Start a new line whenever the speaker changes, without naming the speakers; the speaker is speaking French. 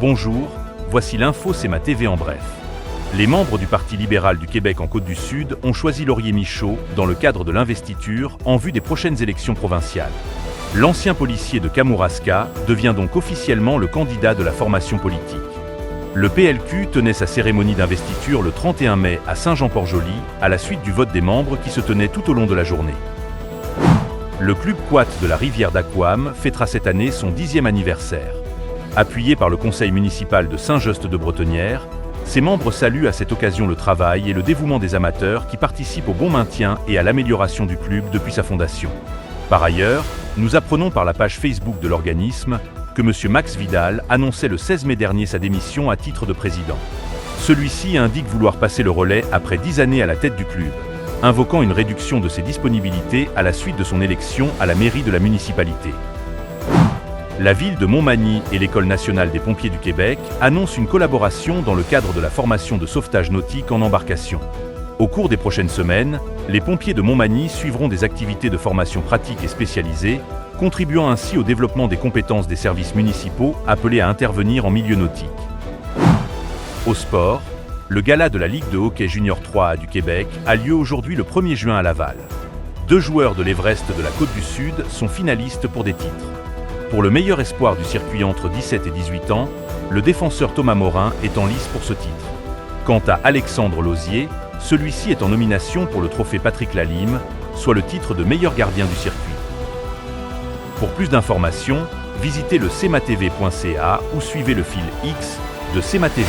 Bonjour, voici l'info C'est ma TV en bref. Les membres du Parti libéral du Québec en Côte-du-Sud ont choisi Laurier Michaud dans le cadre de l'investiture en vue des prochaines élections provinciales. L'ancien policier de Kamouraska devient donc officiellement le candidat de la formation politique. Le PLQ tenait sa cérémonie d'investiture le 31 mai à Saint-Jean-Port-Joli, à la suite du vote des membres qui se tenait tout au long de la journée. Le club quat de la rivière d'Aquam fêtera cette année son 10e anniversaire. Appuyé par le conseil municipal de Saint-Just-de-Bretonnière, ses membres saluent à cette occasion le travail et le dévouement des amateurs qui participent au bon maintien et à l'amélioration du club depuis sa fondation. Par ailleurs, nous apprenons par la page Facebook de l'organisme que M. Max Vidal annonçait le 16 mai dernier sa démission à titre de président. Celui-ci indique vouloir passer le relais après 10 années à la tête du club, invoquant une réduction de ses disponibilités à la suite de son élection à la mairie de la municipalité. La ville de Montmagny et l'École nationale des pompiers du Québec annoncent une collaboration dans le cadre de la formation de sauvetage nautique en embarcation. Au cours des prochaines semaines, les pompiers de Montmagny suivront des activités de formation pratique et spécialisée, contribuant ainsi au développement des compétences des services municipaux appelés à intervenir en milieu nautique. Au sport, le gala de la Ligue de hockey junior 3A du Québec a lieu aujourd'hui le 1er juin à Laval. 2 joueurs de l'Everest de la Côte-du-Sud sont finalistes pour des titres. Pour le meilleur espoir du circuit entre 17 et 18 ans, le défenseur Thomas Morin est en lice pour ce titre. Quant à Alexandre Lausier, celui-ci est en nomination pour le trophée Patrick Lalime, soit le titre de meilleur gardien du circuit. Pour plus d'informations, visitez le cmatv.ca ou suivez le fil X de CMA TV.